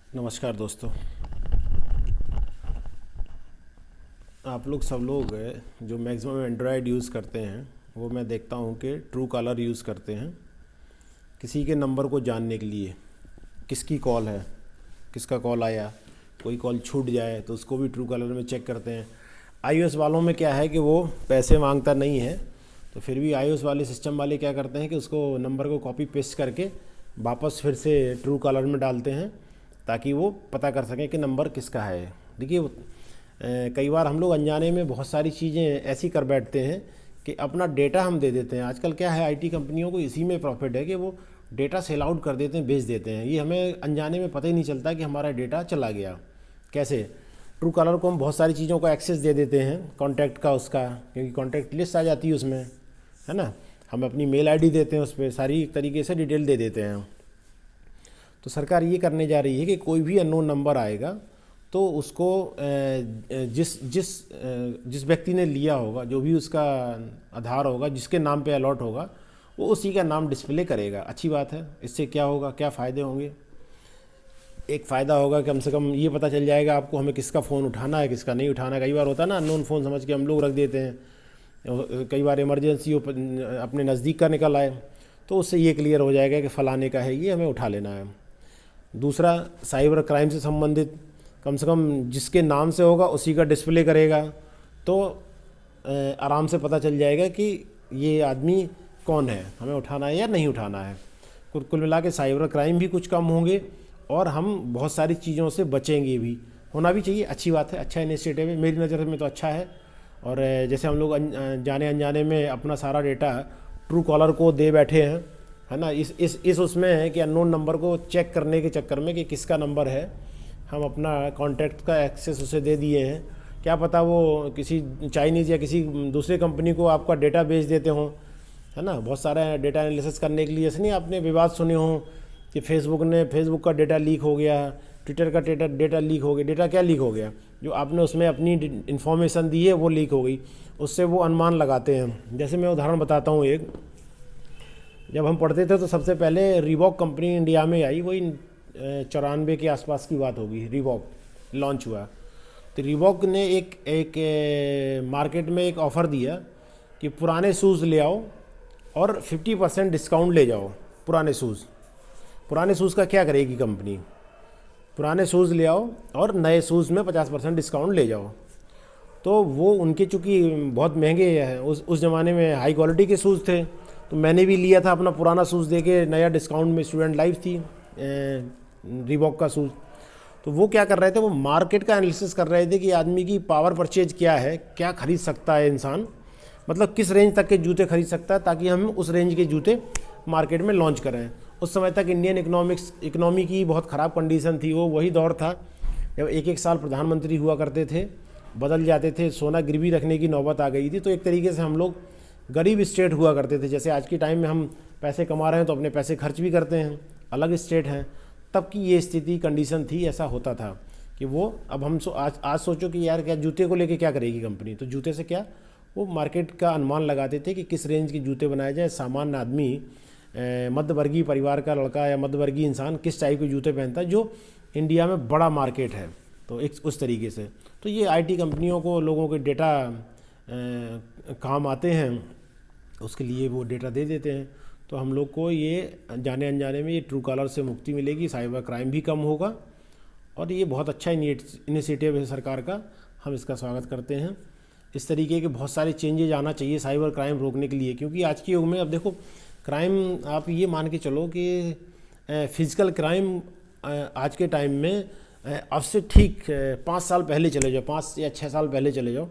नमस्कार दोस्तों। आप लोग सब लोग जो मैक्सिमम एंड्रॉयड यूज़ करते हैं वो मैं देखता हूँ कि ट्रू कॉलर यूज़ करते हैं किसी के नंबर को जानने के लिए। किसकी कॉल है, किसका कॉल आया, कोई कॉल छूट जाए तो उसको भी ट्रू कॉलर में चेक करते हैं। आईओएस वालों में क्या है कि वो पैसे मांगता नहीं है, तो फिर भी आईओएस वाले सिस्टम वाले क्या करते हैं कि उसको नंबर को कॉपी पेस्ट करके वापस फिर से ट्रू कॉलर में डालते हैं ताकि वो पता कर सकें कि नंबर किसका है। देखिए कई बार हम लोग अनजाने में बहुत सारी चीज़ें ऐसी कर बैठते हैं कि अपना डेटा हम दे देते हैं। आजकल क्या है, आईटी कंपनियों को इसी में प्रॉफिट है कि वो डेटा सेल आउट कर देते हैं, बेच देते हैं। ये हमें अनजाने में पता ही नहीं चलता कि हमारा डेटा चला गया कैसे। ट्रू कॉलर को हम बहुत सारी चीज़ों का एक्सेस दे देते हैं, कॉन्टैक्ट का उसका, क्योंकि कॉन्टैक्ट लिस्ट आ जाती है उसमें, है ना। हम अपनी मेल आईडी देते हैं, उस पर सारी तरीके से डिटेल दे देते हैं। तो सरकार ये करने जा रही है कि कोई भी अननोन नंबर आएगा तो उसको जिस जिस जिस व्यक्ति ने लिया होगा, जो भी उसका आधार होगा, जिसके नाम पे अलॉट होगा, वो उसी का नाम डिस्प्ले करेगा। अच्छी बात है। इससे क्या होगा, क्या फ़ायदे होंगे? एक फ़ायदा होगा कि कम से कम ये पता चल जाएगा आपको हमें किसका फ़ोन उठाना है, किसका नहीं उठाना है। कई बार होता है ना, अननोन फ़ोन समझ के हम लोग रख देते हैं। कई बार इमरजेंसी हो, अपने नज़दीक का निकल आए, तो उससे ये क्लियर हो जाएगा कि फ़लाने का है, ये हमें उठा लेना है। दूसरा, साइबर क्राइम से संबंधित कम से कम जिसके नाम से होगा उसी का डिस्प्ले करेगा, तो आराम से पता चल जाएगा कि ये आदमी कौन है, हमें उठाना है या नहीं उठाना है। कुल मिला के साइबर क्राइम भी कुछ कम होंगे और हम बहुत सारी चीज़ों से बचेंगे भी। होना भी चाहिए, अच्छी बात है, अच्छा इनिशिएटिव है, मेरी नज़र में तो अच्छा है। और जैसे हम लोग जाने अनजाने में अपना सारा डेटा ट्रू कॉलर को दे बैठे हैं, है ना। इस उसमें है कि अननोन नंबर को चेक करने के चक्कर में कि किसका नंबर है, हम अपना कॉन्टैक्ट का एक्सेस उसे दे दिए हैं। क्या पता वो किसी चाइनीज़ या किसी दूसरे कंपनी को आपका डेटा बेच देते हों, है ना। बहुत सारा डेटा एनालिसिस करने के लिए, ऐसे नहीं आपने विवाद सुने हों कि फेसबुक का डेटा लीक हो गया, ट्विटर का डेटा लीक हो गया। डेटा क्या लीक हो गया? जो आपने उसमें अपनी इन्फॉर्मेशन दी है वो लीक हो गई। उससे वो अनुमान लगाते हैं। जैसे मैं उदाहरण बताता हूँ एक, जब हम पढ़ते थे तो सबसे पहले रीबॉक कंपनी इंडिया में आई, वही 94 के आसपास की बात होगी। रीबॉक लॉन्च हुआ तो रीबॉक ने एक मार्केट में एक ऑफ़र दिया कि पुराने शूज़ ले आओ और 50% डिस्काउंट ले जाओ। पुराने शूज़ का क्या करेगी कंपनी? पुराने शूज़ ले आओ और नए शूज़ में 50% डिस्काउंट ले जाओ। तो वो उनके चूँकि बहुत महंगे हैं, उस ज़माने में हाई क्वालिटी के शूज़ थे, तो मैंने भी लिया था अपना पुराना शूज़ दे के, नया डिस्काउंट में स्टूडेंट लाइफ थी रीबॉक का शूज़। तो वो क्या कर रहे थे, वो मार्केट का एनालिसिस कर रहे थे कि आदमी की पावर परचेज क्या है, क्या खरीद सकता है इंसान, मतलब किस रेंज तक के जूते खरीद सकता है, ताकि हम उस रेंज के जूते मार्केट में लॉन्च करें। उस समय तक इंडियन इकोनॉमी की बहुत ख़राब कंडीशन थी। वो वही दौर था जब एक एक साल प्रधानमंत्री हुआ करते थे, बदल जाते थे, सोना गिरवी रखने की नौबत आ गई थी। तो एक तरीके से हम लोग गरीब स्टेट हुआ करते थे। जैसे आज के टाइम में हम पैसे कमा रहे हैं तो अपने पैसे खर्च भी करते हैं, अलग स्टेट हैं। तब की ये स्थिति कंडीशन थी, ऐसा होता था कि वो अब हम आज सोचो कि यार क्या जूते को लेके क्या करेगी कंपनी, तो जूते से क्या वो मार्केट का अनुमान लगाते थे कि किस रेंज के जूते बनाए जाए। सामान्य आदमी, मध्यवर्गीय परिवार का लड़का या मध्यवर्गीय इंसान किस टाइप के जूते पहनता है, जो इंडिया में बड़ा मार्केट है। तो एक उस तरीके से तो ये आईटी कंपनियों को लोगों के डेटा काम आते हैं, उसके लिए वो डेटा दे देते हैं। तो हम लोग को ये जाने अनजाने में ये ट्रू कॉलर से मुक्ति मिलेगी, साइबर क्राइम भी कम होगा, और ये बहुत अच्छा इनिशिएटिव है सरकार का, हम इसका स्वागत करते हैं। इस तरीके के बहुत सारे चेंजेज आना चाहिए साइबर क्राइम रोकने के लिए, क्योंकि आज के युग में अब देखो क्राइम, आप ये मान के चलो कि फिजिकल क्राइम आज के टाइम में अब से ठीक 5 साल पहले चले जाओ, 5 या 6 साल पहले चले जाओ,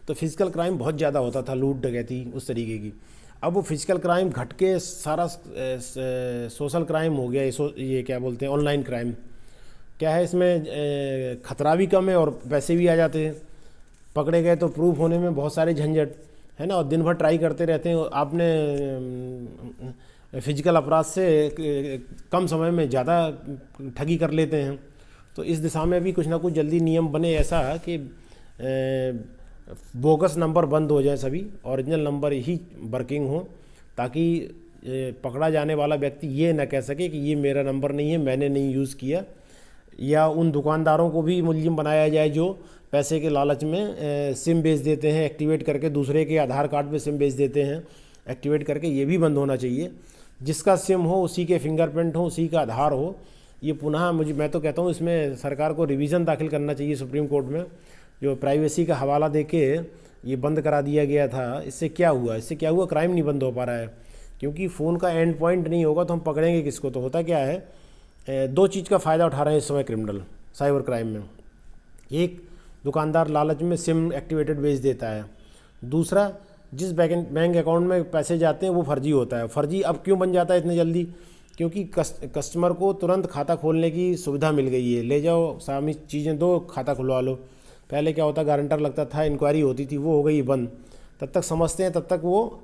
तो फिजिकल क्राइम बहुत ज़्यादा होता था, लूट डकैती उस तरीके की। अब वो फिजिकल क्राइम घट के सारा सोशल क्राइम हो गया। ये क्या बोलते हैं, ऑनलाइन क्राइम। क्या है इसमें, खतरा भी कम है और पैसे भी आ जाते हैं। पकड़े गए तो प्रूफ होने में बहुत सारे झंझट है ना, और दिन भर ट्राई करते रहते हैं। आपने फिजिकल अपराध से कम समय में ज़्यादा ठगी कर लेते हैं। तो इस दिशा में भी कुछ ना कुछ जल्दी नियम बने, ऐसा कि बोगस नंबर बंद हो जाए, सभी ओरिजिनल नंबर ही वर्किंग हो, ताकि पकड़ा जाने वाला व्यक्ति ये ना कह सके कि ये मेरा नंबर नहीं है, मैंने नहीं यूज़ किया। या उन दुकानदारों को भी मुलजिम बनाया जाए जो पैसे के लालच में सिम बेच देते हैं एक्टिवेट करके, दूसरे के आधार कार्ड पे सिम बेच देते हैं एक्टिवेट करके। ये भी बंद होना चाहिए। जिसका सिम हो उसी के फिंगरप्रिंट हो, उसी का आधार हो। ये पुनः मैं तो कहता हूँ इसमें सरकार को रिवीजन दाखिल करना चाहिए सुप्रीम कोर्ट में। जो प्राइवेसी का हवाला देके ये बंद करा दिया गया था, इससे क्या हुआ? क्राइम नहीं बंद हो पा रहा है, क्योंकि फ़ोन का एंड पॉइंट नहीं होगा तो हम पकड़ेंगे किसको? तो होता क्या है, दो चीज़ का फ़ायदा उठा रहे हैं इस समय क्रिमिनल साइबर क्राइम में। एक, दुकानदार लालच में सिम एक्टिवेटेड बेच देता है। दूसरा, जिस बैंक अकाउंट में पैसे जाते हैं वो फर्जी होता है। फर्जी अब क्यों बन जाता है इतनी जल्दी? क्योंकि कस्टमर को तुरंत खाता खोलने की सुविधा मिल गई है। ले जाओ सामी चीज़ें दो, खाता खुलवा लो। पहले क्या होता, गारंटर लगता था, इंक्वायरी होती थी, वो हो गई बंद। तब तक समझते हैं, तब तक वो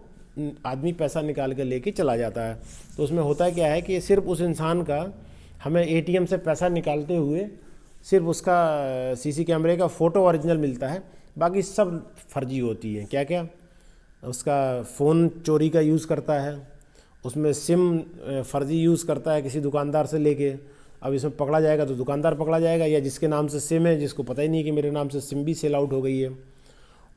आदमी पैसा निकाल के लेके चला जाता है। तो उसमें होता क्या है कि सिर्फ उस इंसान का, हमें एटीएम से पैसा निकालते हुए सिर्फ उसका सीसी कैमरे का फ़ोटो ओरिजिनल मिलता है, बाकी सब फर्जी होती है। क्या क्या? उसका फ़ोन चोरी का यूज़ करता है, उसमें सिम फर्जी यूज़ करता है किसी दुकानदार से लेके। अब इसमें पकड़ा जाएगा तो दुकानदार पकड़ा जाएगा, या जिसके नाम से सिम है, जिसको पता ही नहीं कि मेरे नाम से सिम भी सेल आउट हो गई है।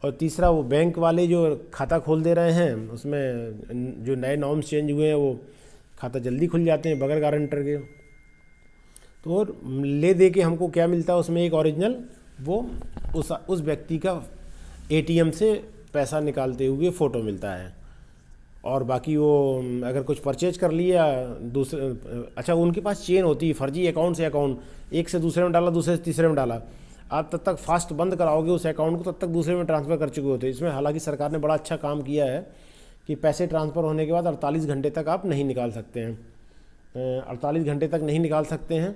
और तीसरा, वो बैंक वाले जो खाता खोल दे रहे हैं, उसमें जो नए नॉर्म्स चेंज हुए हैं, वो खाता जल्दी खुल जाते हैं बगैर गारंटर के। तो ले दे के हमको क्या मिलता है उसमें? एक ओरिजिनल, वो उस व्यक्ति का एटीएम से पैसा निकालते हुए फ़ोटो मिलता है। और बाकी वो अगर कुछ परचेज कर लिया दूसरे, अच्छा उनके पास चेन होती है, फर्जी अकाउंट से अकाउंट, एक से दूसरे में डाला, दूसरे से तीसरे में डाला। आप तब तक फास्ट बंद कराओगे उस अकाउंट को, तब तक दूसरे में ट्रांसफ़र कर चुके होते हैं। इसमें हालांकि सरकार ने बड़ा अच्छा काम किया है कि पैसे ट्रांसफ़र होने के बाद 48 घंटे तक आप नहीं निकाल सकते हैं। 48 घंटे तक नहीं निकाल सकते हैं।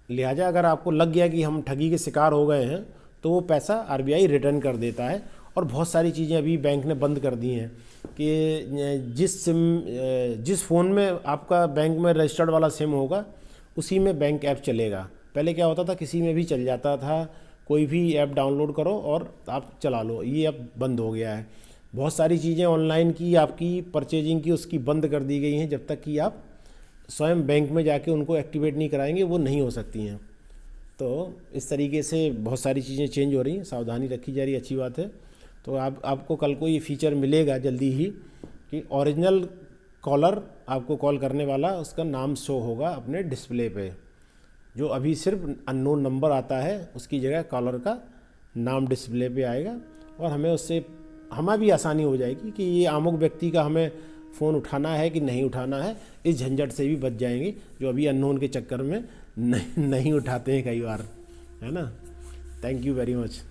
लिहाजा अगर आपको लग गया कि हम ठगी के शिकार हो गए हैं, तो वो पैसा आरबीआई रिटर्न कर देता है। और बहुत सारी चीज़ें अभी बैंक ने बंद कर दी हैं कि जिस फ़ोन में आपका बैंक में रजिस्टर्ड वाला सिम होगा, उसी में बैंक ऐप चलेगा। पहले क्या होता था, किसी में भी चल जाता था, कोई भी ऐप डाउनलोड करो और आप चला लो। ये अब बंद हो गया है। बहुत सारी चीज़ें ऑनलाइन की, आपकी परचेजिंग की, उसकी बंद कर दी गई हैं। जब तक कि आप स्वयं बैंक में जाके उनको एक्टिवेट नहीं कराएंगे, वो नहीं हो सकती हैं। तो इस तरीके से बहुत सारी चीज़ें चेंज हो रही हैं, सावधानी रखी जा रही है, अच्छी बात है। तो आपको कल को ये फीचर मिलेगा जल्दी ही कि ओरिजिनल कॉलर, आपको कॉल करने वाला, उसका नाम शो होगा अपने डिस्प्ले पे। जो अभी सिर्फ अननोन नंबर आता है, उसकी जगह कॉलर का नाम डिस्प्ले पे आएगा। और हमें भी आसानी हो जाएगी कि ये अमुक व्यक्ति का हमें फ़ोन उठाना है कि नहीं उठाना है। इस झंझट से भी बच जाएंगे, जो अभी अननोन के चक्कर में नहीं उठाते हैं कई बार, है ना। Thank you very much.